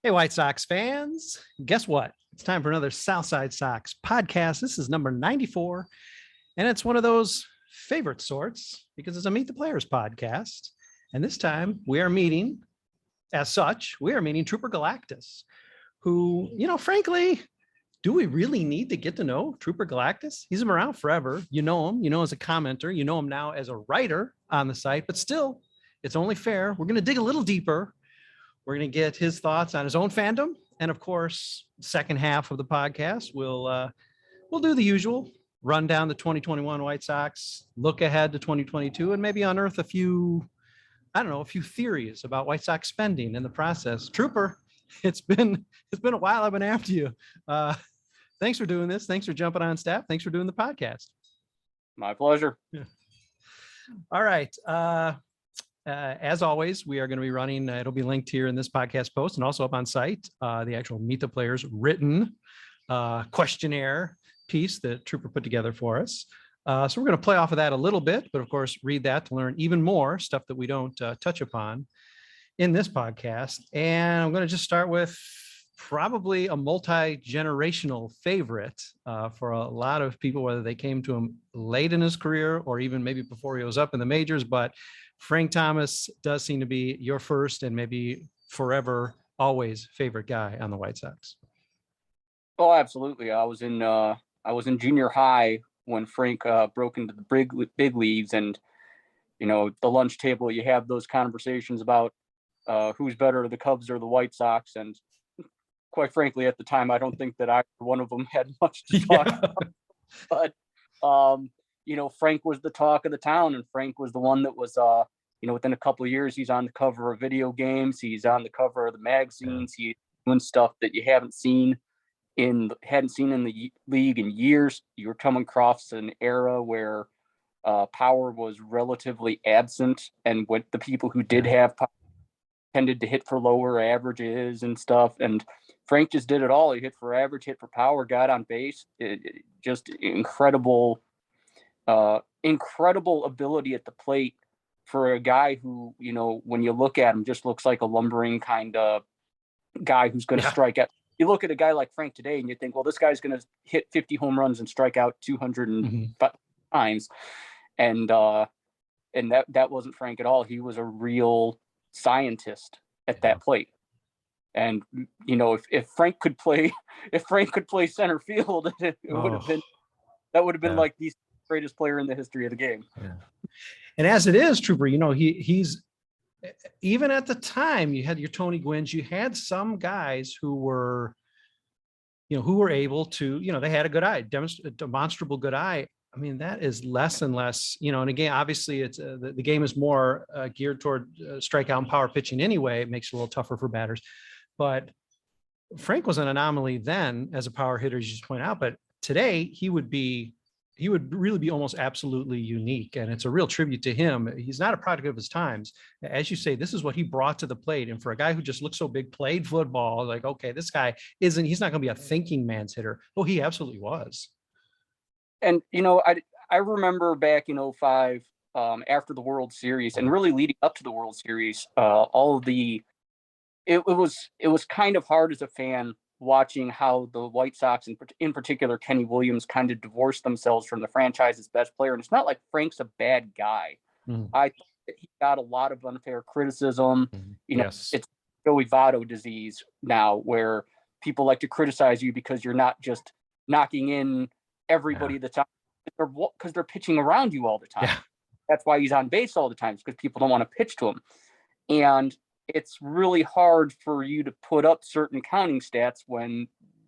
Hey, White Sox fans, guess what? It's time for another South Side Sox podcast. This is number 94, and it's one of those favorite sorts because it's a Meet the Players podcast. And this time we are meeting, as such, we are meeting Trooper Galactus, who, frankly, do we really need to get to know Trooper Galactus? He's been around forever. You know him, as a commenter, you know him now as a writer on the site, but still, it's only fair. We're going to dig a little deeper. We're going to get his thoughts on his own fandom. And of course, second half of the podcast, we'll do the usual, run down the 2021 White Sox, look ahead to 2022, and maybe unearth a few theories about White Sox spending in the process. Trooper, it's been a while. I've been after you. Thanks for doing this. Thanks for jumping on staff. Thanks for doing the podcast. My pleasure. Yeah. All right. As always, we are going to be running, it'll be linked here in this podcast post and also up on site, the actual Meet the Players written questionnaire piece that Trooper put together for us. So we're going to play off of that a little bit, but of course, read that to learn even more stuff that we don't touch upon in this podcast. And I'm going to just start with probably a multi-generational favorite for a lot of people, whether they came to him late in his career or even maybe before he was up in the majors. But Frank Thomas does seem to be your first and maybe forever, always favorite guy on the White Sox. Oh, absolutely. I was in junior high when Frank broke into the big leagues, and the lunch table, you have those conversations about who's better, the Cubs or the White Sox. And quite frankly, at the time, I don't think that either one of them had much to talk about. But Frank was the talk of the town, and Frank was the one that was, within a couple of years, he's on the cover of video games. He's on the cover of the magazines. He's doing stuff that you hadn't seen in the league in years. You were coming across an era where power was relatively absent, and what the people who did have power tended to hit for lower averages and stuff. And Frank just did it all. He hit for average, hit for power, got on base. Just incredible ability at the plate for a guy who, when you look at him, just looks like a lumbering kind of guy who's going to strike out. You look at a guy like Frank today and you think, well, this guy's going to hit 50 home runs and strike out 200 times. And that wasn't Frank at all. He was a real scientist at that plate. And, if Frank could play center field, that would have been like the greatest player in the history of the game. Yeah. And as it is, Trooper, he's even at the time, you had your Tony Gwynns, you had some guys who were able to, they had a good eye, a demonstrable good eye. I mean, that is less and less, and again, obviously it's the game is more geared toward strikeout and power pitching anyway. It makes it a little tougher for batters, but Frank was an anomaly then as a power hitter, as you just point out, but today he would really be almost absolutely unique. And it's a real tribute to him. He's not a product of his times. As you say, this is what he brought to the plate. And for a guy who just looks so big, played football, like, okay, this guy he's not going to be a thinking man's hitter. Oh, he absolutely was. And, I remember back in 2005, after the World Series and really leading up to the World Series, it was kind of hard as a fan watching how the White Sox, in particular Kenny Williams, kind of divorced themselves from the franchise's best player. And it's not like Frank's a bad guy. I thought that he got a lot of unfair criticism. It's Joey Votto disease now, where people like to criticize you because you're not just knocking in everybody that's on, because they're pitching around you all the time. Yeah. That's why he's on base all the time, because people don't want to pitch to him. And it's really hard for you to put up certain counting stats when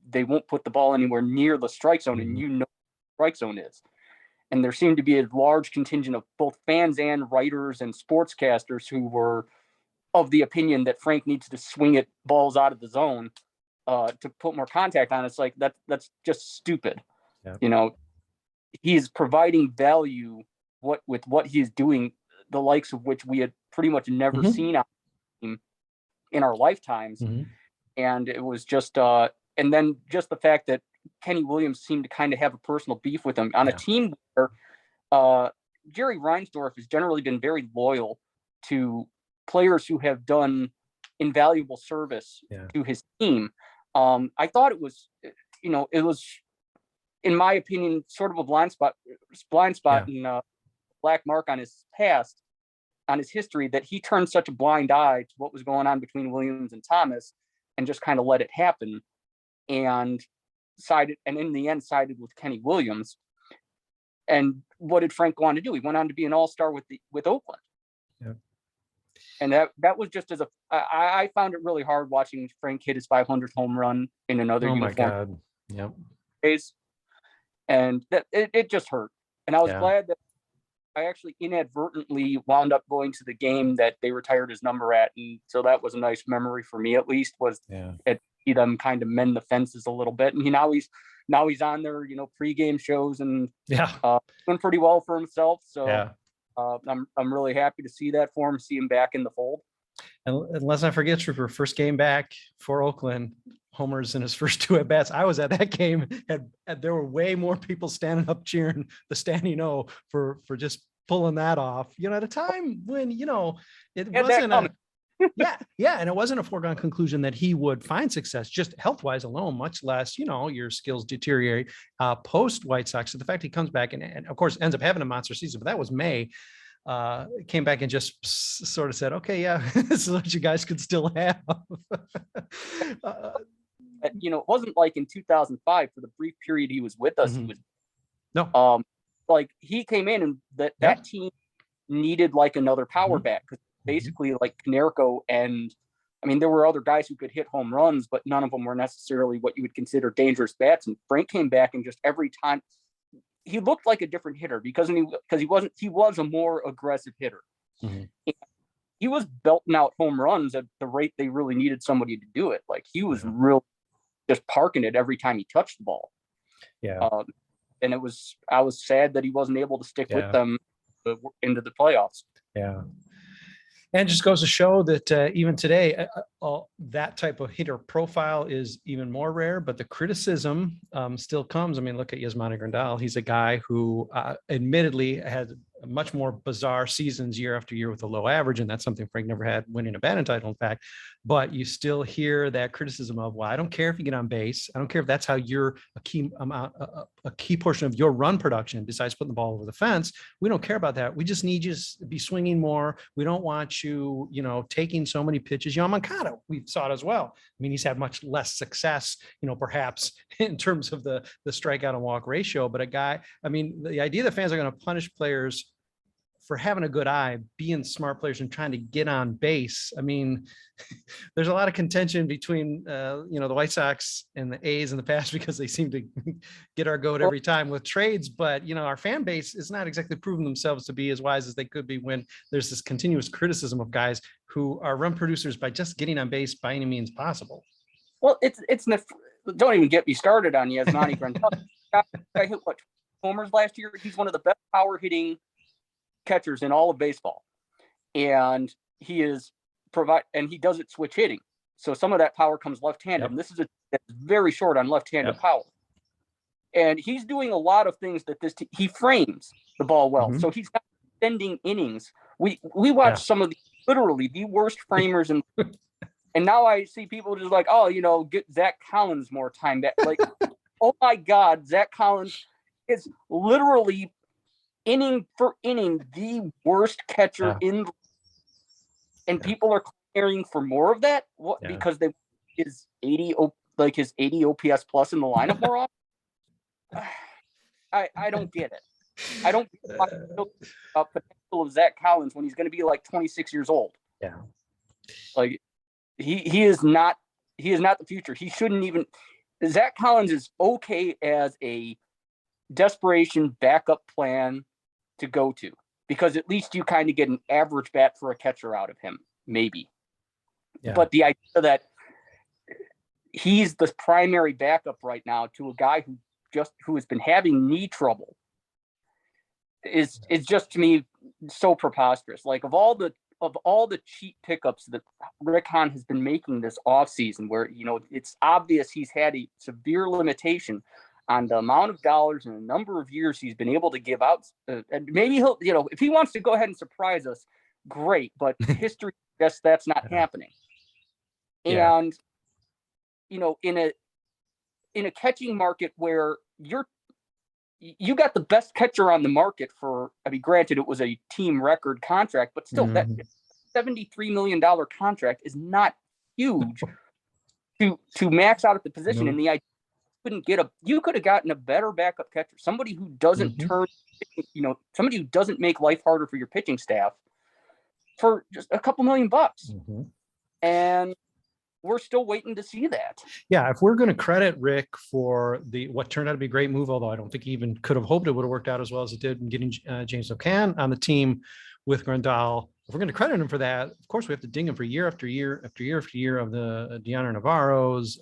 they won't put the ball anywhere near the strike zone, and what the strike zone is. And there seemed to be a large contingent of both fans and writers and sportscasters who were of the opinion that Frank needs to swing at balls out of the zone to put more contact on. It's like that's just stupid. Yeah. He's providing value with what he's doing, the likes of which we had pretty much never seen out in our lifetimes. And it was just and then just the fact that Kenny Williams seemed to kind of have a personal beef with him on a team where Jerry Reinsdorf has generally been very loyal to players who have done invaluable service to his team. I thought it was, it was, in my opinion, sort of a blind spot and black mark on his past, on his history, that he turned such a blind eye to what was going on between Williams and Thomas and just kind of let it happen, and in the end sided with Kenny Williams. And what did Frank go on to do? He went on to be an all-star with Oakland. Yeah. And that was just I found it really hard watching Frank hit his 500th home run in another uniform. Oh my God. Yep. Phase. And that it just hurt. And I was glad that I actually inadvertently wound up going to the game that they retired his number at. And so that was a nice memory for me, at least, was to see them kind of mend the fences a little bit. And now he's on their, pregame shows and doing pretty well for himself. So I'm really happy to see that for him, see him back in the fold. And let's not forget, Trooper, first game back for Oakland, homers in his first 2 at bats. I was at that game, and there were way more people standing up cheering the standing O for just pulling that off. At a time when it wasn't and it wasn't a foregone conclusion that he would find success just health wise alone, much less your skills deteriorate post White Sox. So the fact he comes back and of course ends up having a monster season, but that was May. Came back and just sort of said, okay, this is what you guys could still have. It wasn't like in 2005, for the brief period he was with us, he was like he came in and that team needed like another power bat, because basically like Canerco, and I mean there were other guys who could hit home runs, but none of them were necessarily what you would consider dangerous bats. And Frank came back and just every time he looked like a different hitter because he was a more aggressive hitter. He was belting out home runs at the rate they really needed somebody to do it. Like he was really just parking it every time he touched the ball. And I was sad that he wasn't able to stick with them into the playoffs. And just goes to show that even today, that type of hitter profile is even more rare, but the criticism still comes. I mean, look at Yasmani Grandal. He's a guy who admittedly had much more bizarre seasons year after year with a low average, and that's something Frank never had, winning a batting title, in fact. But you still hear that criticism of, well, I don't care if you get on base. I don't care if that's how you're a key portion of your run production, besides putting the ball over the fence. We don't care about that. We just need you to be swinging more. We don't want you, taking so many pitches. Moncada, we saw it as well. I mean, he's had much less success, perhaps in terms of the strikeout and walk ratio. But the idea that fans are going to punish players for having a good eye, being smart players and trying to get on base. I mean, there's a lot of contention between, the White Sox and the A's in the past, because they seem to get our goat every time with trades. But, our fan base is not exactly proving themselves to be as wise as they could be when there's this continuous criticism of guys who are run producers by just getting on base by any means possible. Well, don't even get me started on Yasmani Grandal. I hit homers last year. He's one of the best power hitting catchers in all of baseball, and he does it switch hitting, so some of that power comes left-handed. And this is that's very short on left-handed power, and he's doing a lot of things that he frames the ball well, so he's not extending innings. We watch some of literally the worst framers and now I see people just like, get Zach Collins more time back. Like, oh my God, Zach Collins is literally inning for inning the worst catcher and people are caring for more of that because his 80 OPS plus in the lineup more often. I don't get it. I don't get the potential of Zach Collins when he's going to be like 26 years old. Like he is not the future. He shouldn't even. Zach Collins is okay as a desperation backup plan to go to, because at least you kind of get an average bat for a catcher out of him, maybe. But the idea that he's the primary backup right now to a guy who has been having knee trouble is just, to me, so preposterous. Like, of all the cheap pickups that Rick Hahn has been making this offseason, where it's obvious he's had a severe limitation on the amount of dollars and the number of years he's been able to give out. And maybe he'll, if he wants to go ahead and surprise us, great. But history suggests that's not happening. And, in a catching market where you got the best catcher on the market for, I mean, granted, it was a team record contract, but still that $73 million contract is not huge to max out at the position. And the idea you could have gotten a better backup catcher, somebody who doesn't somebody who doesn't make life harder for your pitching staff for just a couple $1 million. And we're still waiting to see that. Yeah, if we're going to credit Rick for what turned out to be a great move, although I don't think he even could have hoped it would have worked out as well as it did in getting James O'Can on the team with Grandal. If we're going to credit him for that, of course we have to ding him for year after year after year after year of the Deanna Navarros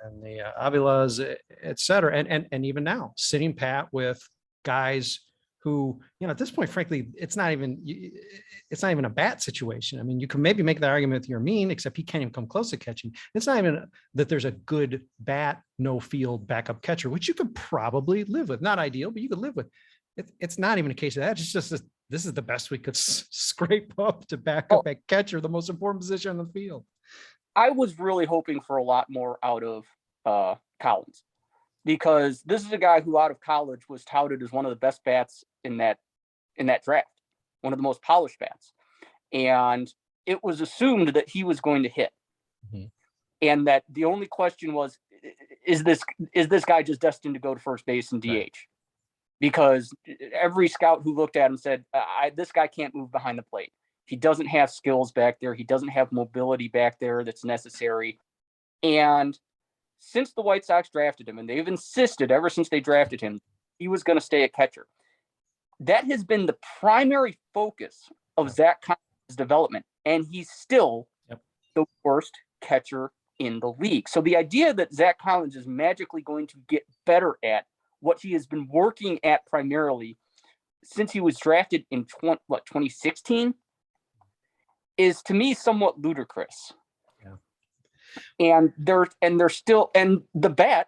and the Avilas, et cetera, and even now sitting pat with guys who, at this point, frankly, it's not even a bat situation. I mean, you can maybe make that argument with Yermin, except he can't even come close to catching. It's not even that there's a good bat, no field backup catcher, which you could probably live with. Not ideal, but you could live with. It's not even a case of that. It's just this is the best we could scrape up to back up at catcher, the most important position on the field. I was really hoping for a lot more out of Collins, because this is a guy who out of college was touted as one of the best bats in that draft, one of the most polished bats. And it was assumed that he was going to hit. And that the only question was, is this guy just destined to go to first base and DH? Right. Because every scout who looked at him said, this guy can't move behind the plate. He doesn't have skills back there. He doesn't have mobility back there that's necessary. And since the White Sox drafted him, and they've insisted ever since they drafted him, he was going to stay a catcher. That has been the primary focus of Zach Collins' development, and he's still the worst catcher in the league. So the idea that Zach Collins is magically going to get better at what he has been working at primarily since he was drafted in 2016 is, to me, somewhat ludicrous. And the bat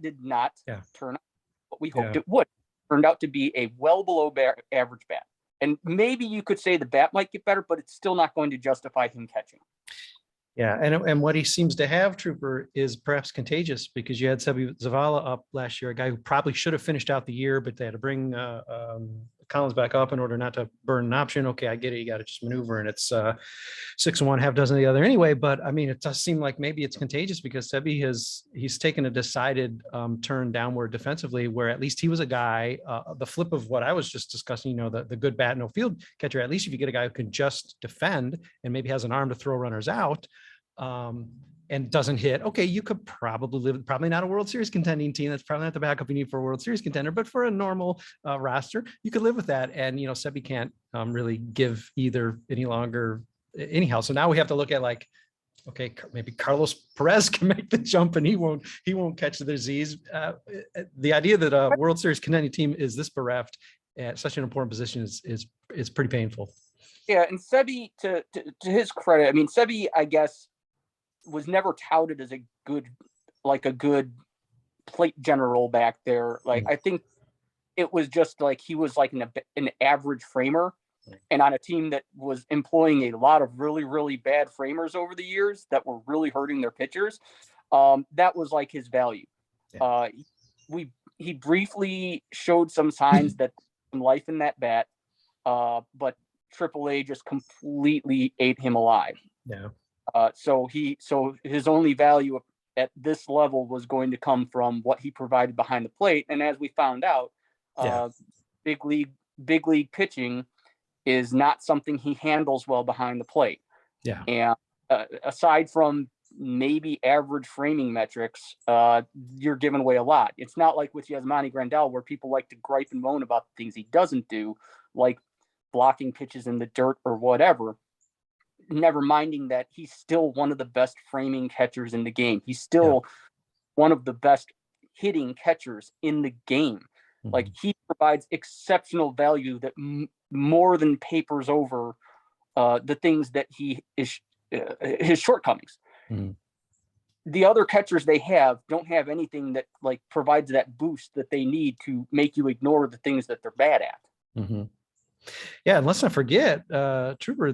did not turn out what we hoped it would. It turned out to be a well below average bat. And maybe you could say the bat might get better, but it's still not going to justify him catching. Yeah, and what he seems to have, Trooper, is perhaps contagious, because you had Sebi Zavala up last year, a guy who probably should have finished out the year, but they had to bring Collins back up in order not to burn an option. Okay, I get it. You got to just maneuver, and it's 6 of one, half dozen of the other anyway. But I mean, it does seem like maybe it's contagious, because Sebi he's taken a decided turn downward defensively, where at least he was a guy, the flip of what I was just discussing, the good bat, no field catcher. At least if you get a guy who can just defend and maybe has an arm to throw runners out, and doesn't hit, okay, you could probably live, probably not a World Series contending team. That's probably not the backup you need for a World Series contender, but for a normal roster, you could live with that. And, Sebi can't really give either any longer anyhow. So now we have to look at okay, maybe Carlos Perez can make the jump and he won't catch the disease. The idea that a World Series contending team is this bereft at such an important position is pretty painful. Yeah. And Sebi, to his credit, I mean, Sebi, I guess, was never touted as a good plate general back there. I think it was just he was an average framer, and on a team that was employing a lot of really, really bad framers over the years that were really hurting their pitchers. That was his value. Yeah. He briefly showed some signs that some life in that bat, but AAA just completely ate him alive. Yeah. So his only value at this level was going to come from what he provided behind the plate. And as we found out, big league pitching is not something he handles well behind the plate. Yeah. And aside from maybe average framing metrics, you're giving away a lot. It's not like with Yasmani Grandal, where people like to gripe and moan about the things he doesn't do, like blocking pitches in the dirt or whatever. Never minding that he's still one of the best framing catchers in the game. He's still one of the best hitting catchers in the game. Mm-hmm. He provides exceptional value that more than papers over the things that he is his shortcomings. Mm-hmm. The other catchers they don't have anything that provides that boost that they need to make you ignore the things that they're bad at. Mm-hmm. Yeah, and let's not forget, Trooper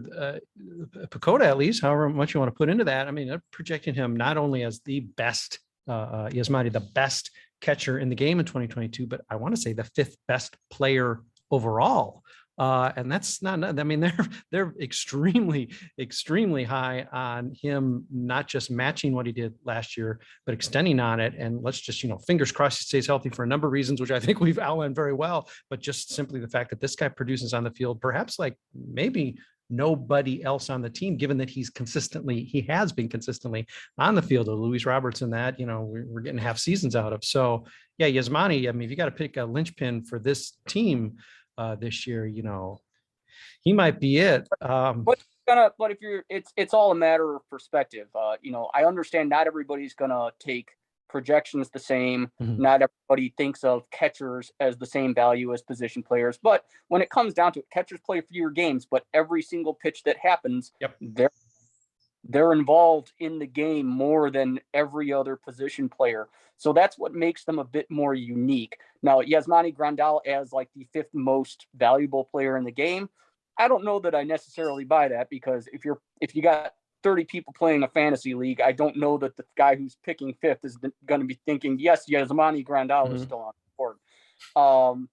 Pacoda, at least, however much you want to put into that. I mean, they're projecting him not only as the best, Yasmani, the best catcher in the game in 2022, but I want to say the 5th best player overall. And that's not, I mean, they're extremely high on him, not just matching what he did last year, but extending on it. And let's just, fingers crossed he stays healthy for a number of reasons, which I think we've outlined very well, but just simply the fact that this guy produces on the field, perhaps like maybe nobody else on the team, given that he has been consistently on the field. Of Luis Roberts and that, we're getting half seasons out of. So yeah, Yasmani, I mean, if you got to pick a linchpin for this team, this year, he might be it. But if it's all a matter of perspective. I understand not everybody's gonna take projections the same. Mm-hmm. Not everybody thinks of catchers as the same value as position players. But when it comes down to it, catchers play fewer games, but every single pitch that happens, yep, they're involved in the game more than every other position player. So that's what makes them a bit more unique. Now, Yasmani Grandal as like the 5th most valuable player in the game, I don't know that I necessarily buy that, because if you got 30 people playing a fantasy league, I don't know that the guy who's picking 5th is going to be thinking, yes, Yasmani Grandal mm-hmm. is still on the board.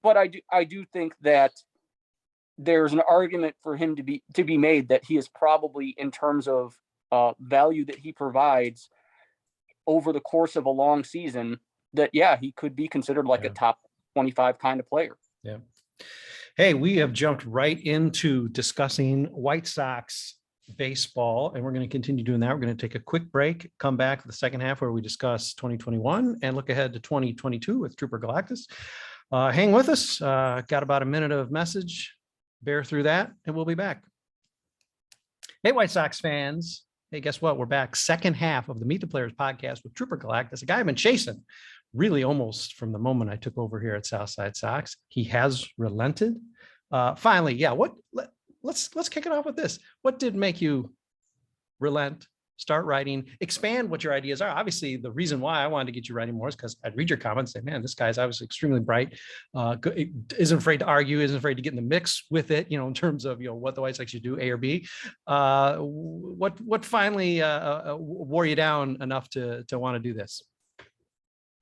But I do think that there's an argument for him to be made that he is probably, in terms of value that he provides over the course of a long season, that he could be considered like a top 25 kind of player. Yeah. Hey, we have jumped right into discussing White Sox baseball, and we're going to continue doing that. We're going to take a quick break, come back for the second half where we discuss 2021 and look ahead to 2022 with Trooper Galactus. Hang with us. Got about a minute of message. Bear through that, and we'll be back. Hey, White Sox fans. Hey, guess what? We're back. Second half of the Meet the Players podcast with Trooper Galactus, a guy I've been chasing really almost from the moment I took over here at South Side Sox. He has relented. Finally, let's kick it off with this. What did make you relent, start writing, expand what your ideas are? Obviously, the reason why I wanted to get you writing more is because I'd read your comments and say, man, this guy's obviously extremely bright, isn't afraid to argue, isn't afraid to get in the mix with it, in terms of, what the White Sox should do, A or B. What finally wore you down enough to want to do this?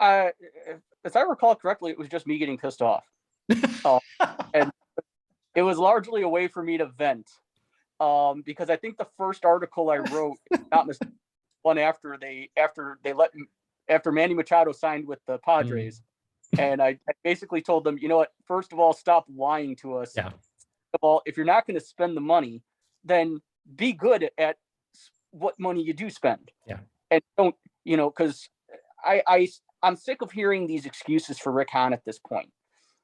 As I recall correctly, it was just me getting pissed off. And it was largely a way for me to vent. Because I think the first article I wrote, not mistaken, one after Manny Machado signed with the Padres, and I basically told them, first of all, stop lying to us. Yeah. Second of all, if you're not going to spend the money, then be good at what money you do spend. Yeah. And don't, because I'm sick of hearing these excuses for Rick Hahn at this point,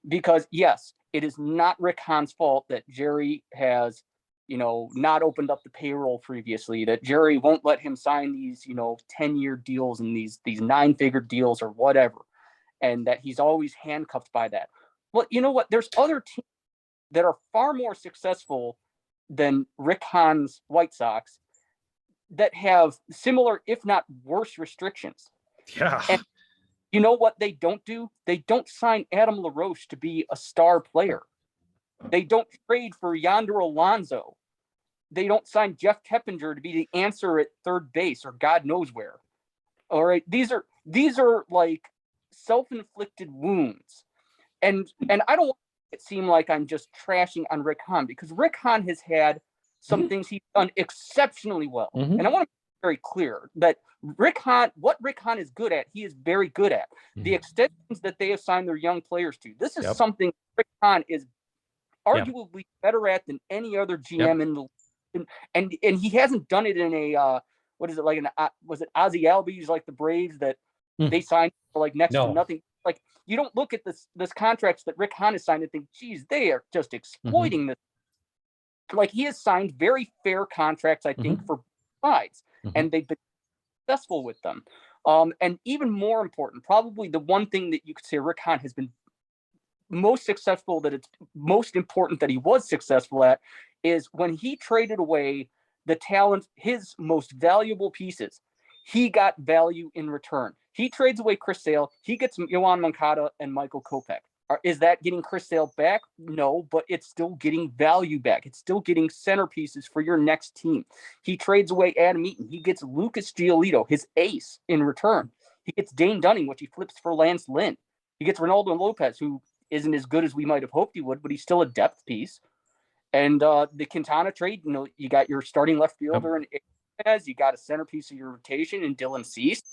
because yes, it is not Rick Hahn's fault that Jerry has, not opened up the payroll previously, that Jerry won't let him sign these, 10-year deals and these 9-figure deals or whatever, and that he's always handcuffed by that. Well, you know what? There's other teams that are far more successful than Rick Hahn's White Sox that have similar, if not worse, restrictions. Yeah. And you know what they don't do? They don't sign Adam LaRoche to be a star player. They don't trade for Yonder Alonso. They don't sign Jeff Keppinger to be the answer at third base or God knows where. All right. These are like self-inflicted wounds. And I don't want it to seem like I'm just trashing on Rick Hahn, because Rick Hahn has had some things he's done exceptionally well. Mm-hmm. And I want to be very clear that what Rick Hahn is good at, he is very good at. Mm-hmm. The extensions that they have signed their young players to, this is something Rick Hahn is arguably better at than any other GM in the and he hasn't done it in a was it Ozzie Albies, like the Braves that they signed for like next to nothing. Like, you don't look at this contracts that Rick Hahn has signed and think, geez, they are just exploiting this. Like, he has signed very fair contracts, I think, for sides, and they've been successful with them. And even more important, probably the one thing that you could say Rick Hahn has been most successful, that it's most important that he was successful at, is when he traded away the talent, his most valuable pieces, he got value in return. He trades away Chris Sale, he gets Yohan Moncada and Michael Kopech. Is that getting Chris Sale back? No, but it's still getting value back. It's still getting centerpieces for your next team. He trades away Adam Eaton. He gets Lucas Giolito, his ace, in return. He gets Dane Dunning, which he flips for Lance Lynn. He gets Ronaldo Lopez, who isn't as good as we might have hoped he would, but he's still a depth piece. And the Quintana trade, you got your starting left fielder in As you got a centerpiece of your rotation in Dylan Cease.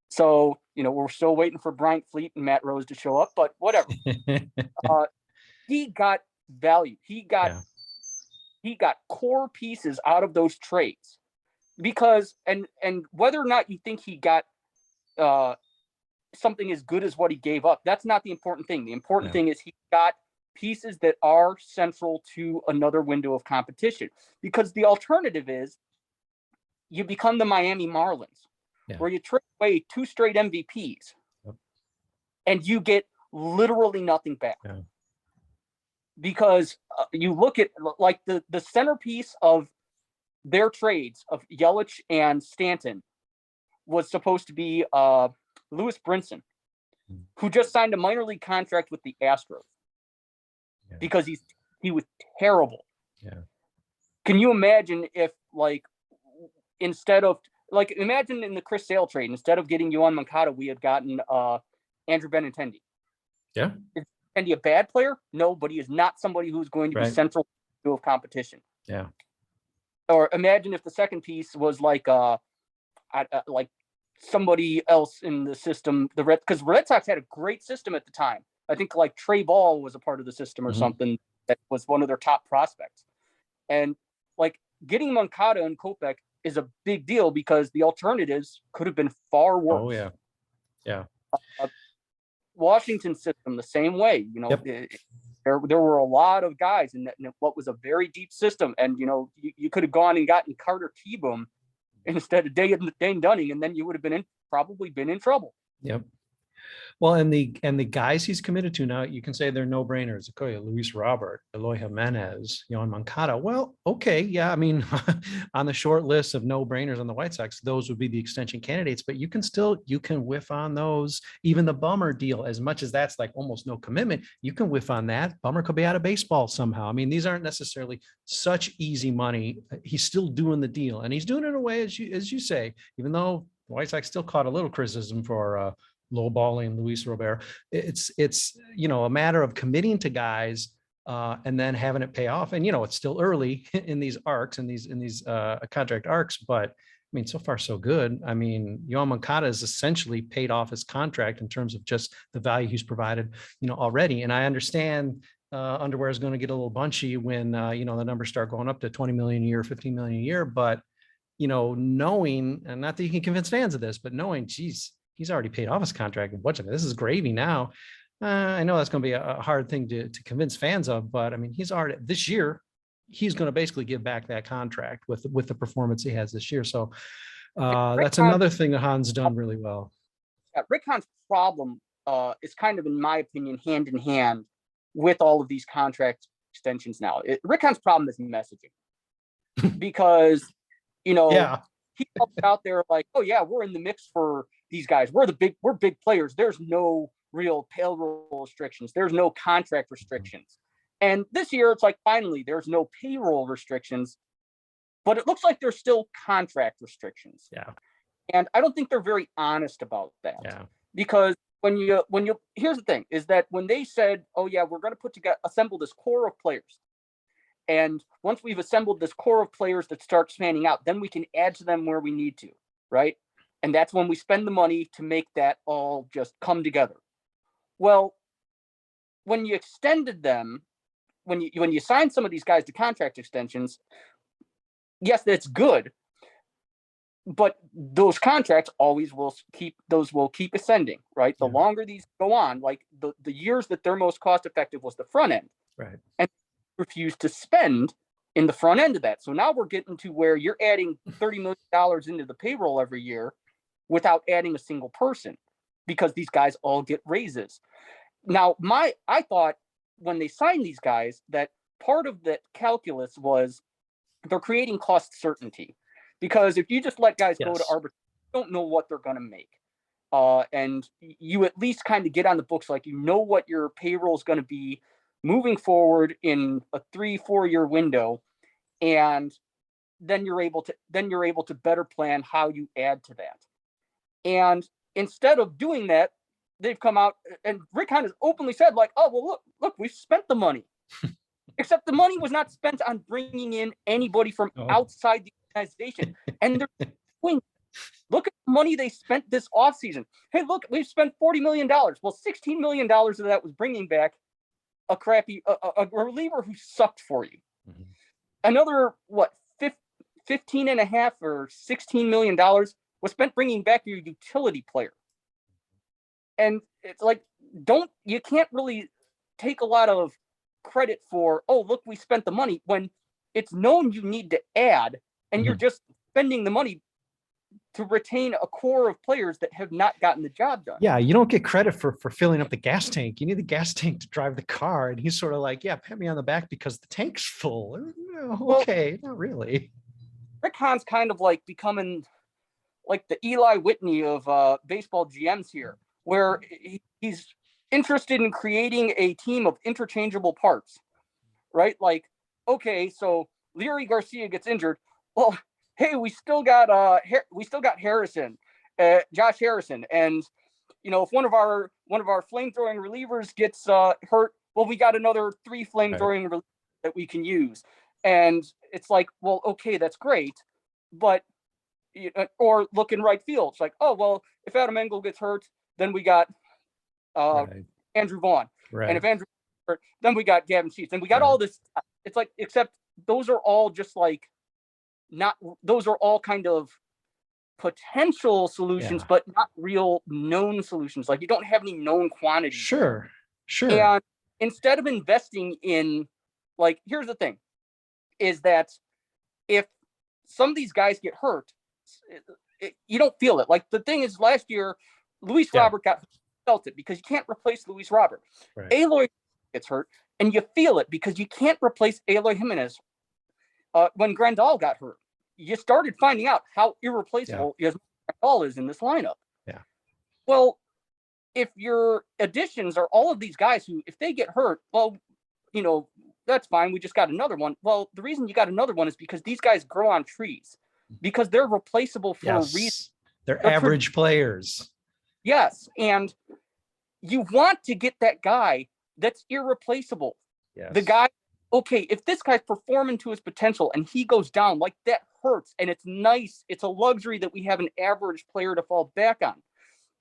So, we're still waiting for Bryant Fleet and Matt Rose to show up, but whatever. He got value. He got core pieces out of those trades because, and whether or not you think he got something as good as what he gave up, that's not the important thing. The important thing is he got pieces that are central to another window of competition, because the alternative is you become the Miami Marlins, where you trade away 2 straight MVPs and you get literally nothing back. Because you look at like the centerpiece of their trades of Yelich and Stanton was supposed to be Lewis Brinson, who just signed a minor league contract with the Astros because he was terrible. Can you imagine if, like, instead of, like, imagine in the Chris Sale trade, instead of getting Yoan Moncada, we had gotten Andrew Benintendi. Is Benintendi a bad player? No, but he is not somebody who's going to be central to competition. Or imagine if the second piece was like somebody else in the system, because Red Sox had a great system at the time. I think like Trey Ball was a part of the system or something that was one of their top prospects. And like getting Moncada and Kopech is a big deal because the alternatives could have been far worse. Washington system the same way. There were a lot of guys in what was a very deep system, and you could have gone and gotten Carter Kieboom instead of Dane Dunning, and then you would have probably been in trouble. Well, and the guys he's committed to now, you can say they're no-brainers. Luis Robert, Eloy Jimenez, Yoan Moncada. Well, okay, yeah, I mean, on the short list of no-brainers on the White Sox, those would be the extension candidates, but you can whiff on those. Even the Bummer deal, as much as that's like almost no commitment, you can whiff on that. Bummer could be out of baseball somehow. I mean, these aren't necessarily such easy money. He's still doing the deal, and he's doing it in a way, as you say, even though the White Sox still caught a little criticism for lowballing Luis Robert. It's a matter of committing to guys and then having it pay off. And it's still early in these arcs and these contract arcs, but I mean, so far so good. I mean, Yoan Moncada has essentially paid off his contract in terms of just the value he's provided, already. And I understand underwear is going to get a little bunchy when the numbers start going up to 20 million a year, 15 million a year. But knowing, and not that you can convince fans of this, but knowing, geez, he's already paid off his contract. And this is gravy now. I know that's going to be a hard thing to convince fans of, but I mean, he's already this year, he's going to basically give back that contract with the performance he has this year. So that's another thing that Han's done really well. Rick Hahn's problem is kind of, in my opinion, hand in hand with all of these contract extensions now. Rick Hahn's problem is messaging because, he comes out there like, oh yeah, we're in the mix for these guys. We're big players. There's no real payroll restrictions. There's no contract restrictions. And this year it's like, finally, there's no payroll restrictions, but it looks like there's still contract restrictions. And I don't think they're very honest about that. Because when you here's the thing, is that when they said, oh yeah, we're going to assemble this core of players. And once we've assembled this core of players that start spanning out, then we can add to them where we need to, right? And that's when we spend the money to make that all just come together. Well, when you extended them, when you sign some of these guys to contract extensions, yes, that's good. But those contracts will keep ascending, right? The longer these go on, like the years that they're most cost effective was the front end. Right. And refuse to spend in the front end of that. So now we're getting to where you're adding $30 million into the payroll every year without adding a single person, because these guys all get raises. Now, I thought when they signed these guys that part of that calculus was they're creating cost certainty, because if you just let guys go to arbitration, you don't know what they're going to make. and you at least kind of get on the books, like you know what your payroll is going to be moving forward in a 3-4 year window, and then you're able to better plan how you add to that. And instead of doing that, they've come out, and Rick Hahn has openly said, like, oh, well, look, we've spent the money. Except the money was not spent on bringing in anybody from outside the organization. And they're doing, look at the money they spent this offseason. Hey, look, we've spent $40 million. Well, $16 million of that was bringing back a crappy a reliever who sucked for you. Mm-hmm. Another, 15 and a half or $16 million was spent bringing back your utility player. And it's like, you can't really take a lot of credit for, oh, look, we spent the money, when it's known you need to add, and you're just spending the money to retain a core of players that have not gotten the job done. Yeah, you don't get credit for filling up the gas tank. You need the gas tank to drive the car. And he's sort of like, yeah, pat me on the back because the tank's full. Okay, well, not really. Rick Hahn's kind of like becoming like the Eli Whitney of baseball GMs here, where he's interested in creating a team of interchangeable parts, right? Like, okay, so Leary Garcia gets injured. Well, hey, we still got Harrison, Josh Harrison, and if one of our flamethrowing relievers gets hurt, well, we got another 3 flamethrowing relievers that we can use. And it's like, well, okay, that's great, but or look in right field. It's like, oh, well, if Adam Engel gets hurt, then we got Andrew Vaughn. Right. And if Andrew hurt, then we got Gavin Sheets. And we got all this. It's like, except those are all just like, those are all kind of potential solutions, but not real known solutions. Like, you don't have any known quantities. Sure. And instead of investing in, like, here's the thing, is that if some of these guys get hurt, you don't feel it. Like, the thing is, last year, Luis Robert felt it because you can't replace Luis Robert. Right. Eloy gets hurt, and you feel it because you can't replace Eloy Jimenez. When Grandal got hurt, you started finding out how irreplaceable Grandal is in this lineup. Yeah. Well, if your additions are all of these guys who, if they get hurt, well, that's fine. We just got another one. Well, the reason you got another one is because these guys grow on trees, because they're replaceable for a reason. They're average players. Yes. And you want to get that guy that's irreplaceable. Yes. The guy, okay, if this guy's performing to his potential and he goes down, like, that hurts. And it's nice. It's a luxury that we have an average player to fall back on.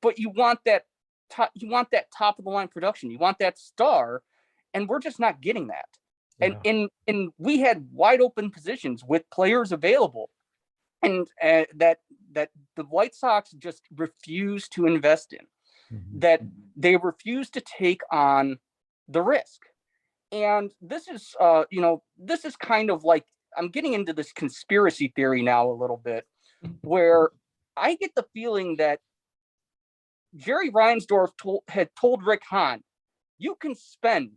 But you want that top of the line production. You want that star. And we're just not getting that. Yeah. And we had wide open positions with players available, and that the White Sox just refuse to invest in, that they refuse to take on the risk. And this is, this is kind of like, I'm getting into this conspiracy theory now a little bit, where I get the feeling that Jerry Reinsdorf had told Rick Hahn, you can spend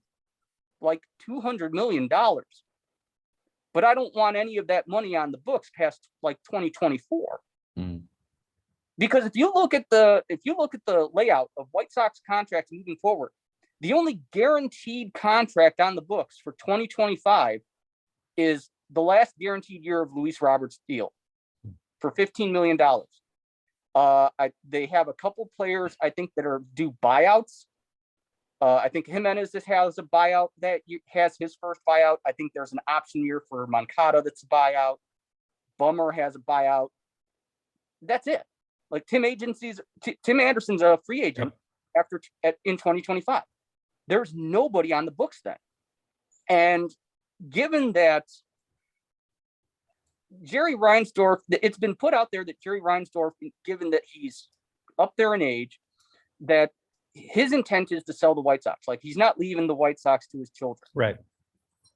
like $200 million, but I don't want any of that money on the books past like 2024. Because if you look at the layout of White Sox contracts moving forward, the only guaranteed contract on the books for 2025 is the last guaranteed year of Luis Roberts' deal for $15 million. They have a couple players, I think, that are due buyouts. I think Jimenez has a buyout that has his first buyout. I think there's an option year for Moncada that's a buyout. Bummer has a buyout. That's it. Like, Tim Anderson's a free agent in 2025. There's nobody on the books then. And given that Jerry Reinsdorf, it's been put out there that Jerry Reinsdorf, given that he's up there in age, that his intent is to sell the White Sox. Like, he's not leaving the White Sox to his children. Right.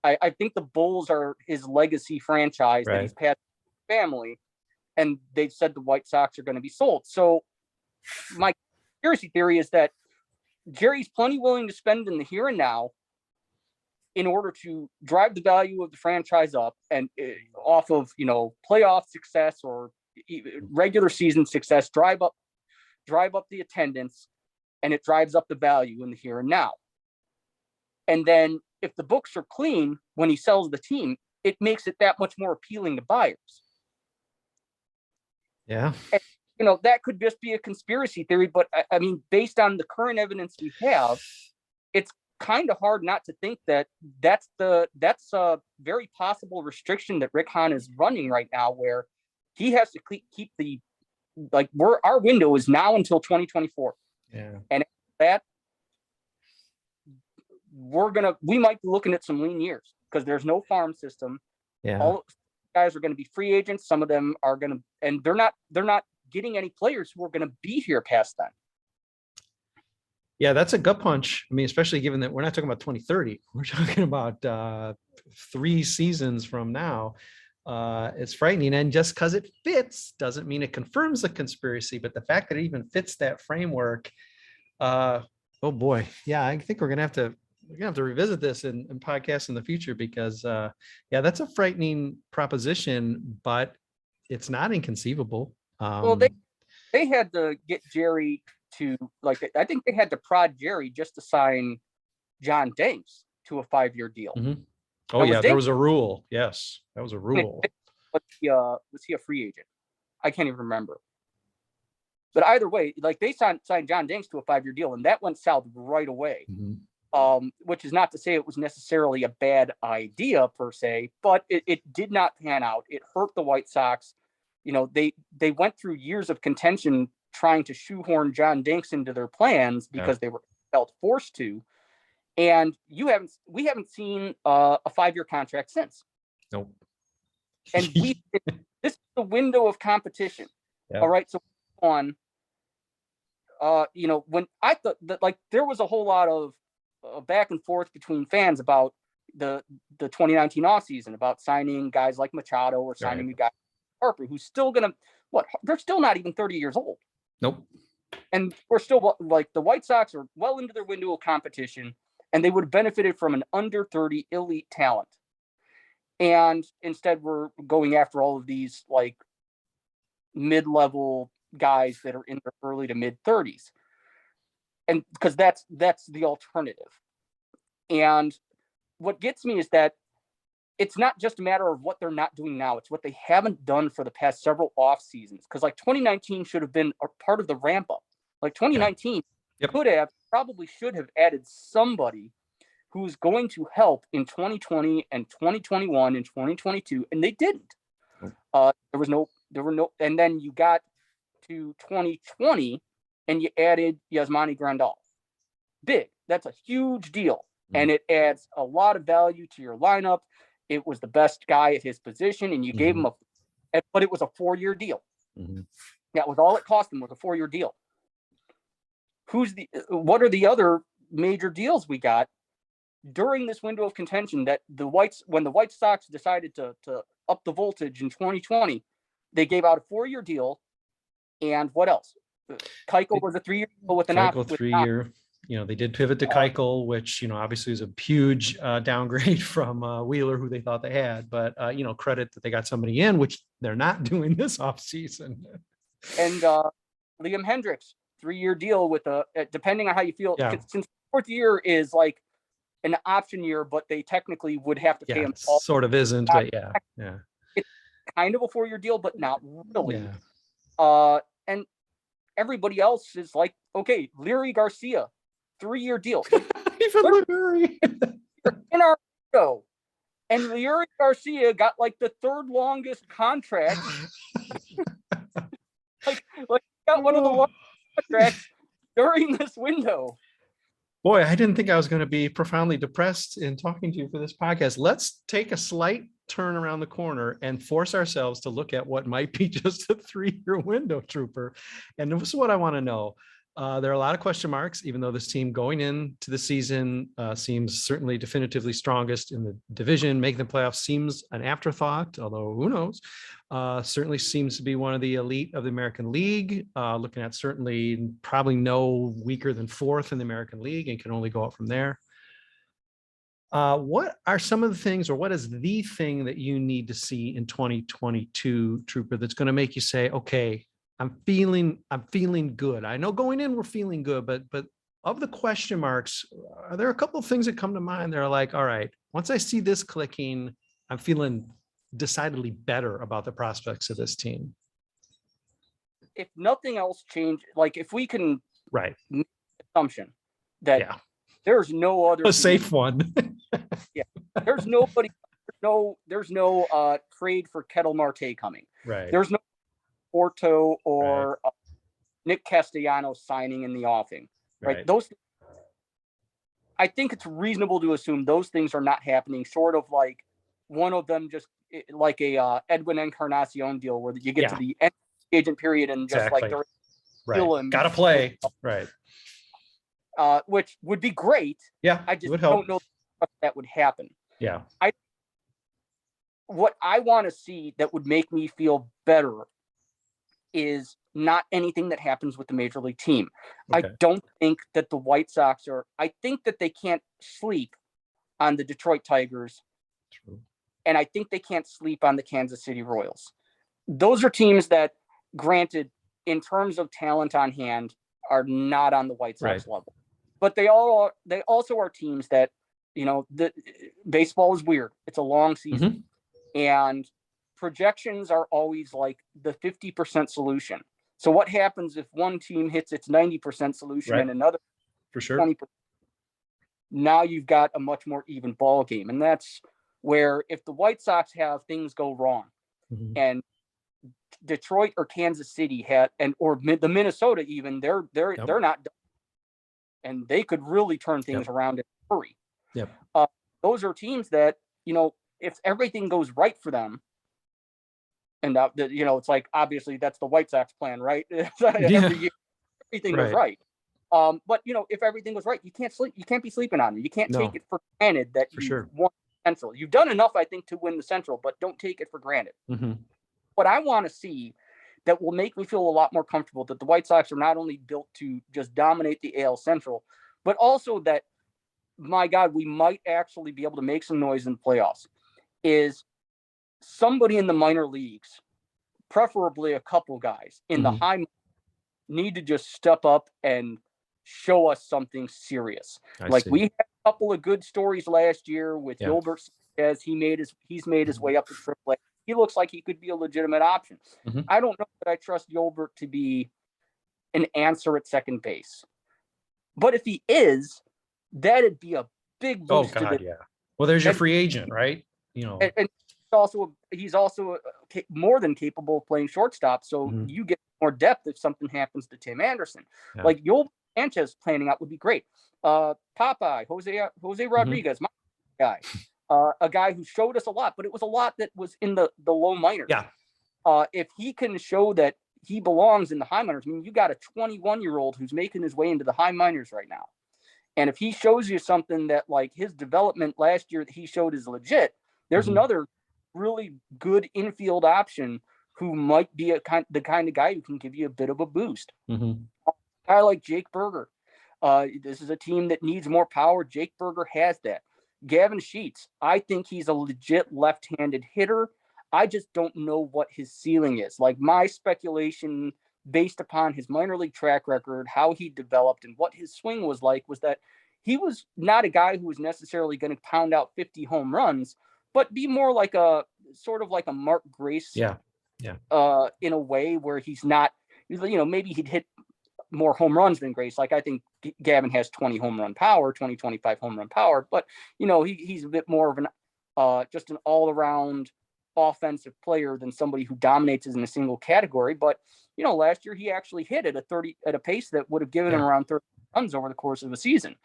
I think the Bulls are his legacy franchise that he's passed to his family, and they've said the White Sox are going to be sold. So my conspiracy theory is that Jerry's plenty willing to spend in the here and now in order to drive the value of the franchise up, and off of, playoff success or regular season success, drive up drive up the attendance, and it drives up the value in the here and now. And then if the books are clean when he sells the team, it makes it that much more appealing to buyers. Yeah. And, that could just be a conspiracy theory, but I mean, based on the current evidence we have, it's kind of hard not to think that that's a very possible restriction that Rick Hahn is running right now, where he has to keep our window is now until 2024. Yeah. And that we might be looking at some lean years because there's no farm system. Yeah. All guys are going to be free agents. Some of them are going to, and they're not getting any players who are going to be here past then. Yeah, that's a gut punch. I mean, especially given that we're not talking about 2030. We're talking about 3 seasons from now. It's frightening. And just because it fits doesn't mean it confirms the conspiracy, but the fact that it even fits that framework, oh boy. Yeah, I think we're gonna have to revisit this in podcasts in the future, because that's a frightening proposition, but it's not inconceivable. Well, they had to get Jerry to, I think they had to prod Jerry just to sign John Danks to a 5-year deal. Mm-hmm. Oh yeah, there was a rule. Yes, that was a rule. Was he a free agent? I can't even remember. But either way, they signed John Danks to a 5-year deal, and that went south right away. Mm-hmm. Which is not to say it was necessarily a bad idea per se, but it did not pan out. It hurt the White Sox. They went through years of contention trying to shoehorn John Danks into their plans because they were felt forced to. And we haven't seen a 5-year contract since. Nope. And this is the window of competition. Yep. All right. So when I thought that there was a whole lot of back and forth between fans about the 2019 offseason, about signing guys like Machado or signing a guy like Harper, who's still they're still not even 30 years old. Nope. And we're still the White Sox are well into their window of competition, and they would have benefited from an under 30 elite talent. And instead we're going after all of these mid-level guys that are in their early to mid 30s. And because that's the alternative. And what gets me is that it's not just a matter of what they're not doing now. It's what they haven't done for the past several off seasons. Because 2019 should have been a part of the ramp up. 2019 probably should have added somebody who's going to help in 2020 and 2021 and 2022, and they didn't. There were no, and then you got to 2020 and you added Yasmani Grandal. Big. That's a huge deal. And it adds a lot of value to your lineup. It was the best guy at his position, and you gave him but it was a 4-year deal. Mm-hmm. That was all it cost him, was a 4-year deal. What are the other major deals we got during this window of contention that when the White Sox decided to up the voltage in 2020, they gave out a 4-year deal. And what else? Keuchel was a 3-year deal with an option. 3-year. They did pivot to Keuchel, which, obviously is a huge downgrade from Wheeler, who they thought they had. But, credit that they got somebody in, which they're not doing this offseason. And Liam Hendricks, 3-year deal with depending on how you feel. Yeah. Since the 4th year is an option year, but they technically would have to pay him. Sort of isn't, but yeah. It's kind of a 4-year deal, but not really. Yeah. And everybody else is okay, Leary Garcia, 3-year deal. Even Leary. In our show. And Leary Garcia got the 3rd longest contract. Got one of the longest contracts during this window. Boy, I didn't think I was going to be profoundly depressed in talking to you for this podcast. Let's take a slight turn around the corner and force ourselves to look at what might be just a 3-year window, Trooper. And this is what I want to know. There are a lot of question marks, even though this team going into the season seems certainly definitively strongest in the division. Making the playoffs seems an afterthought, although who knows. Certainly seems to be one of the elite of the American League. Looking at certainly probably no weaker than 4th in the American League and can only go up from there. What are some of the things, or what is the thing that you need to see in 2022, Trooper, that's going to make you say, okay, I'm feeling good. I know going in we're feeling good, but of the question marks, are there a couple of things that come to mind that are like, all right, once I see this clicking, I'm feeling decidedly better about the prospects of this team? If nothing else changed, like if we can right make the assumption that there's no other a safe one. Yeah, there's nobody. There's no trade for Kettle Marte coming. Right. There's no Porto or Nick Castellanos signing in the offing. Right. Those. I think it's reasonable to assume those things are not happening. Short of like one of them, just like a Edwin Encarnacion deal, where you get to the end agent period and just like they're gotta play. Right. Which would be great. Yeah. I just don't know if that would happen. Yeah. What I want to see that would make me feel better is not anything that happens with the major league team. Okay. I don't think that the White Sox I think that they can't sleep on the Detroit Tigers. True. And I think they can't sleep on the Kansas City Royals. Those are teams that, granted, in terms of talent on hand, are not on the White Sox level. But they also are teams that, the baseball is weird. It's a long season. And projections are always like the 50% solution. So what happens if one team hits its 90% solution and another for sure 20%? Now you've got a much more even ball game. And that's where if the White Sox have things go wrong and Detroit or Kansas City or the Minnesota even, they're not done. And they could really turn things around in a hurry. Yep. Those are teams that, if everything goes right for them, and it's like, obviously that's the White Sox plan, right? Every year, everything goes right. But if everything goes right, you can't sleep. You can't be sleeping on it. You can't take it for granted that you won the Central. You've done enough, I think, to win the Central, but don't take it for granted. What I want to see that will make me feel a lot more comfortable that the White Sox are not only built to just dominate the AL Central, but also that, my God, we might actually be able to make some noise in the playoffs, is somebody in the minor leagues, preferably a couple guys in the high, need to just step up and show us something serious. We had a couple of good stories last year with Gilbert, as he's made his way up to AAA. He looks like he could be a legitimate option. I don't know that I trust Gilbert to be an answer at second base, but if he is, that'd be a big boost. Well, there's your free agent, right? And he's also more than capable of playing shortstop. So you get more depth if something happens to Tim Anderson. Like Yoel Sanchez planning out would be great. Popeye, Jose Rodriguez, my guy. A guy who showed us a lot, but it was a lot that was in the low minors. If he can show that he belongs in the high minors, I mean, you got a 21-year-old who's making his way into the high minors right now. And if he shows you something that, like, his development last year that he showed is legit, there's another really good infield option who might be the kind of guy who can give you a bit of a boost. A guy like Jake Berger. This is a team that needs more power. Jake Berger has that. Gavin Sheets, I think he's a legit left-handed hitter. I just don't know what his ceiling is. Like, my speculation based upon his minor league track record, how he developed and what his swing was like, was that he was not a guy who was necessarily going to pound out 50 home runs, but be more like a sort of like a Mark Grace. In a way where he's not, maybe he'd hit more home runs than Grace. Like, I think Gavin has 20, 25 home run power, but he's a bit more of an just an all-around offensive player than somebody who dominates in a single category. But last year he actually hit at a pace that would have given him around 30 runs over the course of a season.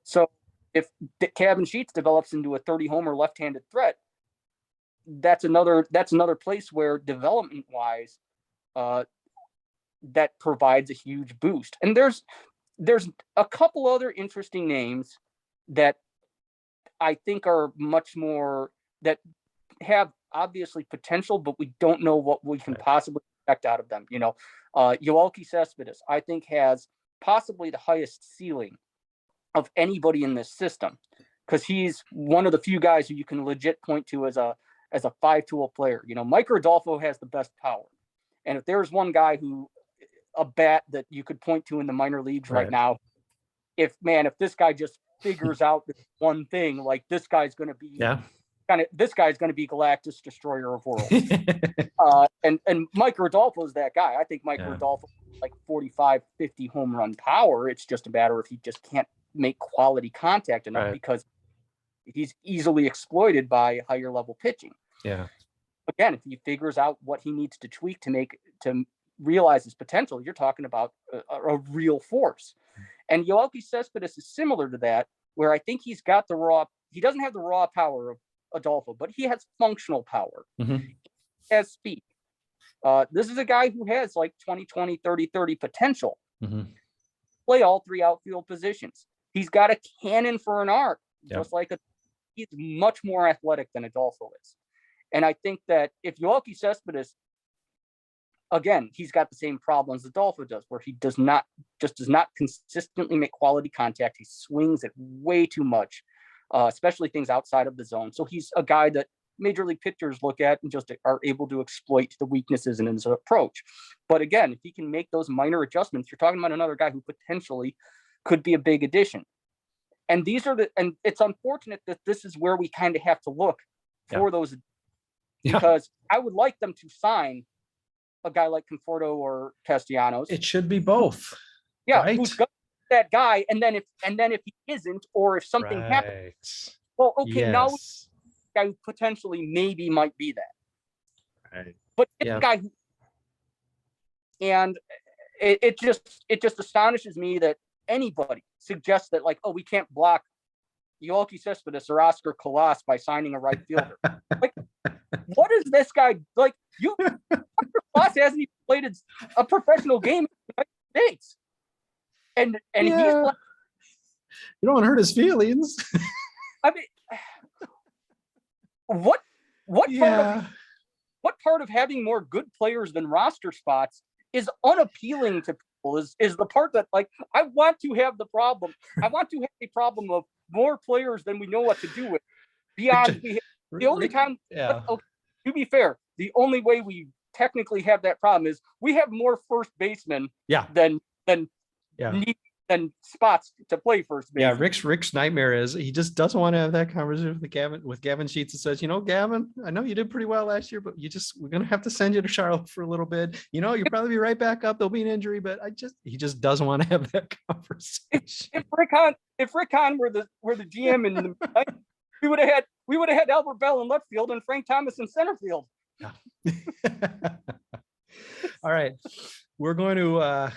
So if Gavin Sheets develops into a 30 homer left-handed threat, that's another place where development wise that provides a huge boost. And there's a couple other interesting names that I think are much more, that have obviously potential, but we don't know what we can possibly expect out of them. Yoelqui Cespedes, I think, has possibly the highest ceiling of anybody in this system, because he's one of the few guys who you can legit point to as a 5-tool player. Mike Rodolfo has the best power. And if there's one guy who a bat that you could point to in the minor leagues right now. If this guy just figures out this one thing, like this guy's going to be Galactus, destroyer of worlds. And Mike Rodolfo is that guy. I think Mike Rodolfo, like 45, 50 home run power. It's just a matter if he just can't make quality contact enough because he's easily exploited by higher level pitching. Yeah. Again, if he figures out what he needs to tweak to realize his potential, you're talking about a real force. And Yoelqui Cespedes is similar to that, where I think he's got he doesn't have the raw power of Adolfo, but he has functional power. Mm-hmm. He has speed. This is a guy who has like 20-20, 30-30 potential. Mm-hmm. Play all three outfield positions. He's got a cannon for an arm, just like he's much more athletic than Adolfo is. And I think that if Yoelqui Cespedes, again, he's got the same problems Adolfo does, where he does not consistently make quality contact. He swings it way too much, especially things outside of the zone. So he's a guy that major league pitchers look at and just are able to exploit the weaknesses in his approach. But again, if he can make those minor adjustments, you're talking about another guy who potentially could be a big addition. And and it's unfortunate that this is where we kind of have to look for those, because I would like them to sign a guy like Conforto or Castellanos. It should be both. Yeah, who's got that guy, and then if he isn't, or if something happens, well, okay, now guy who potentially maybe might be that. Right. But this guy, and it just astonishes me that anybody suggests that, like, oh, we can't block Yoelqui Cespedes or Oscar Colas by signing a right fielder. Like, what is this guy like? Oscar Colas hasn't even played a professional game in the United States, and he's like, you don't want to hurt his feelings. I mean, what part of having more good players than roster spots is unappealing to people? Is the part that, like, I want to have the problem. I want to have a problem of more players than we know what to do with. Beyond the only time, okay, to be fair, the only way we technically have that problem is we have more first basemen than spots to play first base. Yeah, Rick's nightmare is he just doesn't want to have that conversation with Gavin Sheets and says, Gavin, I know you did pretty well last year, but we're gonna have to send you to Charlotte for a little bit. You'll probably be right back up. There'll be an injury, but he just doesn't want to have that conversation. If Rick Hahn were the GM in the we would have had Albert Bell in left field and Frank Thomas in center field. Yeah. All right, we're going to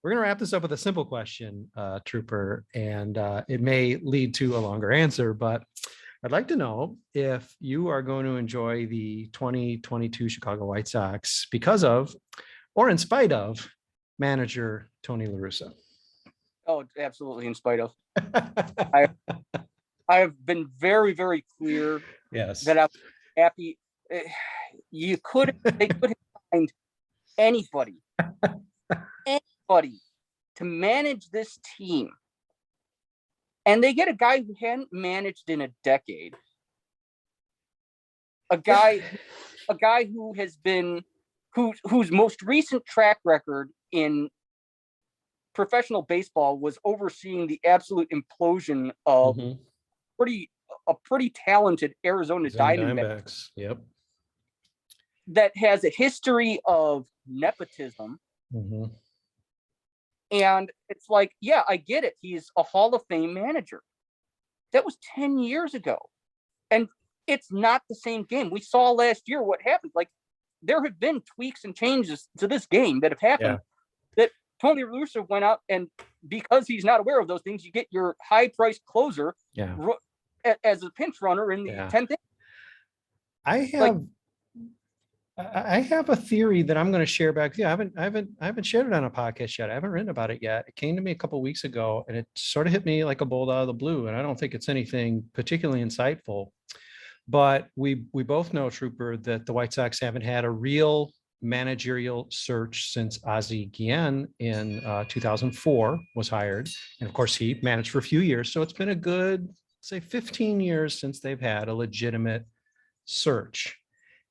wrap this up with a simple question, Trooper, and it may lead to a longer answer, but I'd like to know if you are going to enjoy the 2022 Chicago White Sox because of, or in spite of, manager Tony La Russa. Oh, absolutely in spite of. I have been very, very clear that I'm happy. They could find anybody to manage this team, and they get a guy who hadn't managed in a decade, a guy who has been whose most recent track record in professional baseball was overseeing the absolute implosion of a pretty talented Arizona Diamondbacks. Yep. That has a history of nepotism. Mm-hmm. And it's like, yeah, I get it. He's a Hall of Fame manager. That was 10 years ago. And it's not the same game. We saw last year what happened. Like, there have been tweaks and changes to this game that have happened that Tony La Russa went out, and because he's not aware of those things, you get your high-priced closer as a pinch runner in the 10th inning. I have a theory that I'm going to share back with you. I haven't shared it on a podcast yet. I haven't written about it yet. It came to me a couple of weeks ago, and it sort of hit me like a bolt out of the blue. And I don't think it's anything particularly insightful, but we both know, Trooper, that the White Sox haven't had a real managerial search since Ozzie Guillen in 2004 was hired, and of course he managed for a few years. So it's been a good, say, 15 years since they've had a legitimate search.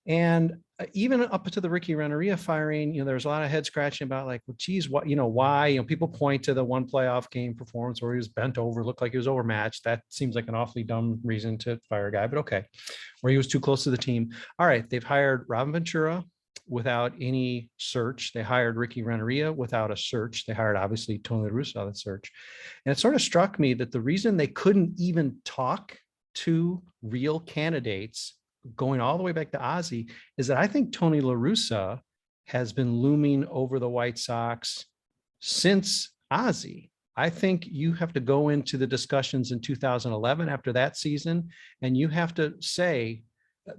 And even up to the Ricky Renteria firing, there's a lot of head scratching about like, well, geez, what, why, people point to the one playoff game performance where he was bent over, looked like he was overmatched. That seems like an awfully dumb reason to fire a guy, but okay. Where he was too close to the team. All right. They've hired Robin Ventura without any search. They hired Ricky Renteria without a search. They hired obviously Tony La Russa without a search. And it sort of struck me that the reason they couldn't even talk to real candidates going all the way back to Ozzie is that I think Tony La Russa has been looming over the White Sox since Ozzie. I think you have to go into the discussions in 2011 after that season, and you have to say,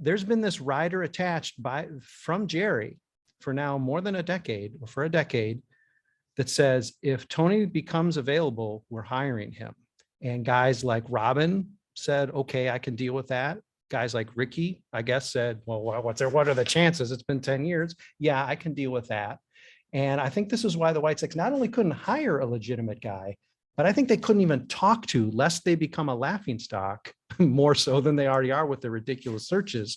there's been this rider attached from Jerry for now more than a decade, or for a decade, that says, if Tony becomes available, we're hiring him. And guys like Robin said, okay, I can deal with that. Guys like Ricky, I guess, said, well, what are the chances? It's been 10 years. Yeah, I can deal with that. And I think this is why the White Sox not only couldn't hire a legitimate guy, but I think they couldn't even talk to, lest they become a laughingstock more so than they already are with their ridiculous searches,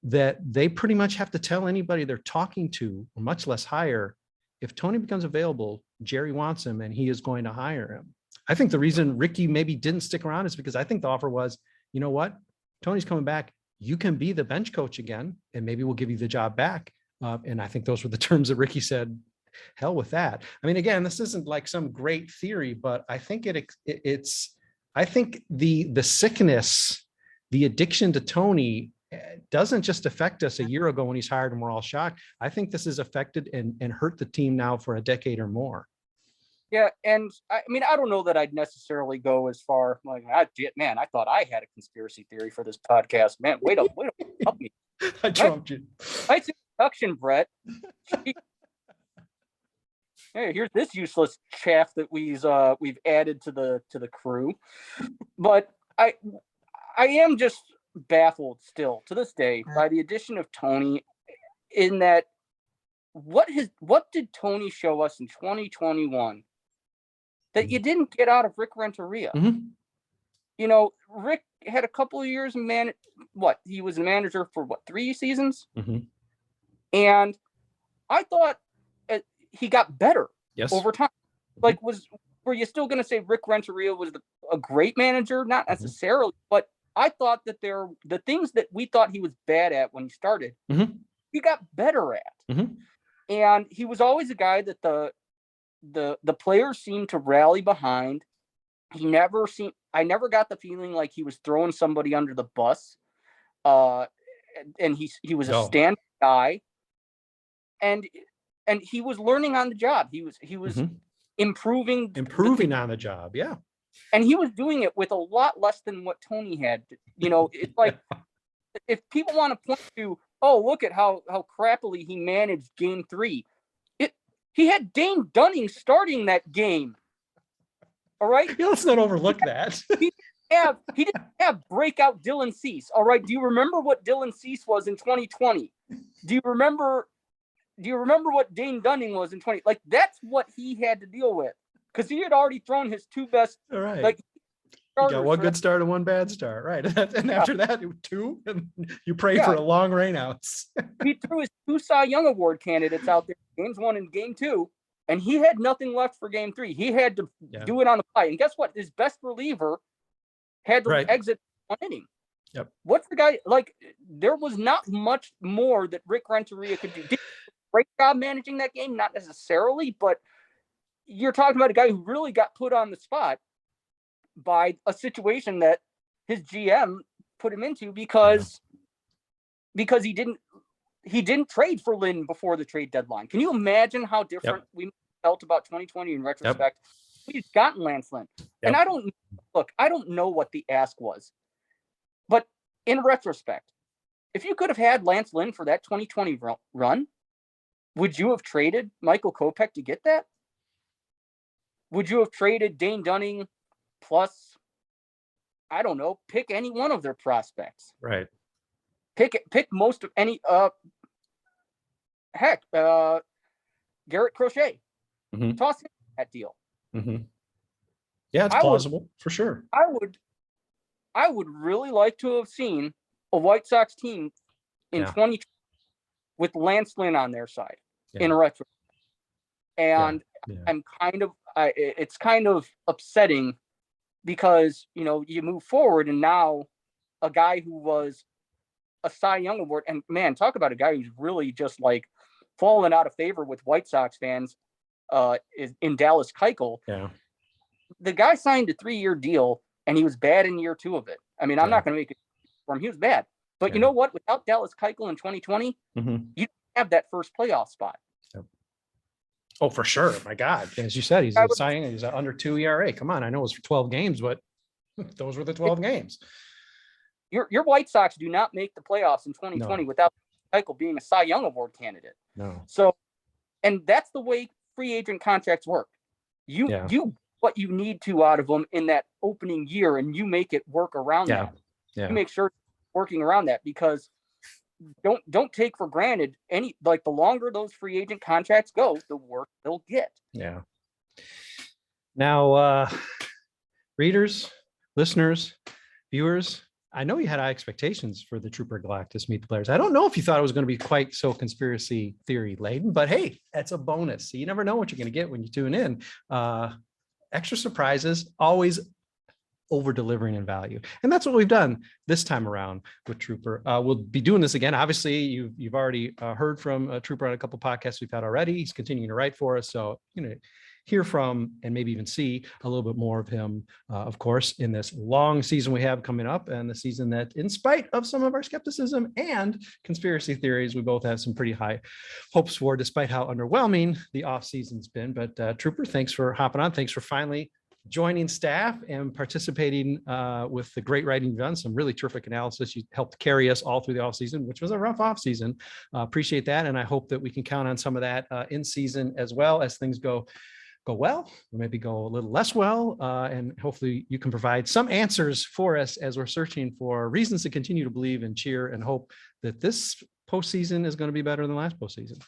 that they pretty much have to tell anybody they're talking to, or much less hire, if Tony becomes available, Jerry wants him and he is going to hire him. I think the reason Ricky maybe didn't stick around is because I think the offer was, you know what? Tony's coming back. You can be the bench coach again, and maybe we'll give you the job back. And I think those were the terms that Ricky said, hell with that. I mean, again, this isn't like some great theory, but I think I think the sickness, the addiction to Tony doesn't just affect us a year ago when he's hired and we're all shocked. I think this has affected and hurt the team now for a decade or more. Yeah, and I mean, I don't know that I'd necessarily go as far. Like, I thought I had a conspiracy theory for this podcast. Man, wait up, help me. I trumped you. Nice introduction, Brett. Hey, here's this useless chaff that we've added to the crew. But I am just baffled still to this day by the addition of Tony. In that, what did Tony show us in 2021? That you didn't get out of Rick Renteria. Mm-hmm. Rick had a couple of years he was a manager for 3 seasons? Mm-hmm. And I thought he got better over time. Like, were you still going to say Rick Renteria was a great manager? Not necessarily, but I thought that the things that we thought he was bad at when he started, he got better at. Mm-hmm. And he was always a guy that the players seemed to rally behind. I never got the feeling like he was throwing somebody under the bus. And he was a stand guy. And he was learning on the job. He was improving on the job. Yeah. And he was doing it with a lot less than what Tony had. It's like, if people want to point to, oh, look at how crappily he managed Game 3. He had Dane Dunning starting that game. All right. Yeah, let's not overlook that. He didn't have breakout Dylan Cease. All right. Do you remember what Dylan Cease was in 2020? Do you remember what Dane Dunning was in 20? Like, that's what he had to deal with, because he had already thrown his 2 best. All right. Like, you got 1 good start and 1 bad start, right? And after that, 2, and you pray for a long rainouts. He threw his 2 Cy Young Award candidates out there, Games 1 and Game 2, and he had nothing left for Game 3. He had to do it on the fly. And guess what? His best reliever had to exit 1 inning. Yep. What's the guy like? There was not much more that Rick Renteria could do. Did he do a great job managing that game? Not necessarily, but you're talking about a guy who really got put on the spot by a situation that his GM put him into because he didn't trade for Lynn before the trade deadline. Can you imagine how different we felt about 2020 in retrospect? We've gotten Lance Lynn. And I don't know what the ask was, but in retrospect, if you could have had Lance Lynn for that 2020 run, would you have traded Michael Kopech to get that? Would you have traded Dane Dunning plus, I don't know, pick any one of their prospects? Right. Pick most of any, Garrett Crochet. Toss him that deal. Yeah, it's plausible for sure. I would really like to have seen a White Sox team in 2020 with Lance Lynn on their side in retro. And I'm it's kind of upsetting because, you know, you move forward and now a guy who was a Cy Young Award, and man, talk about a guy who's really just like fallen out of favor with White Sox fans is in Dallas Keuchel. Yeah. The guy signed a 3-year deal and he was bad in year 2 of it. I mean, I'm not going to make it for him. He was bad. But you know what? Without Dallas Keuchel in 2020, you don't have that first playoff spot. Yep. Oh, for sure. My God. As you said, he's he's under 2 ERA. Come on. I know it was for 12 games, but those were the 12 games. Your White Sox do not make the playoffs in 2020 without Keuchel being a Cy Young Award candidate. No. So, and that's the way free agent contracts work. You what you need to out of them in that opening year, and you make it work around that. Yeah. You make sure it's working around that, because don't take for granted any, like, the longer those free agent contracts go, the worse they'll get. Yeah. Now, readers, listeners, viewers, I know you had high expectations for the Trooper Galactus Meet the Players. I don't know if you thought it was going to be quite so conspiracy theory laden, but hey, that's a bonus. You never know what you're going to get when you tune in. Extra surprises, always over delivering in value. And that's what we've done this time around with Trooper. We'll be doing this again. Obviously, you've already heard from Trooper on a couple podcasts we've had already. He's continuing to write for us. So, you know, hear from and maybe even see a little bit more of him, of course, in this long season we have coming up, and the season that, in spite of some of our skepticism and conspiracy theories, we both have some pretty high hopes for, despite how underwhelming the off season's been. But Trooper, thanks for hopping on. Thanks for finally joining staff and participating with the great writing you've done, some really terrific analysis. You helped carry us all through the off season, which was a rough off season. Appreciate that. And I hope that we can count on some of that in season as well, as things go well, or maybe go a little less well. And hopefully you can provide some answers for us as we're searching for reasons to continue to believe and cheer and hope that this postseason is going to be better than last postseason.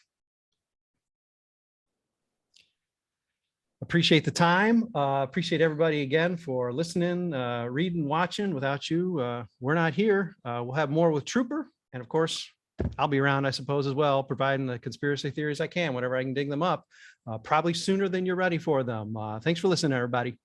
Appreciate the time. Appreciate everybody again for listening, reading, watching. Without you, we're not here. We'll have more with Trooper. And of course, I'll be around, I suppose, as well, providing the conspiracy theories I can, whenever I can dig them up, probably sooner than you're ready for them. Thanks for listening, everybody.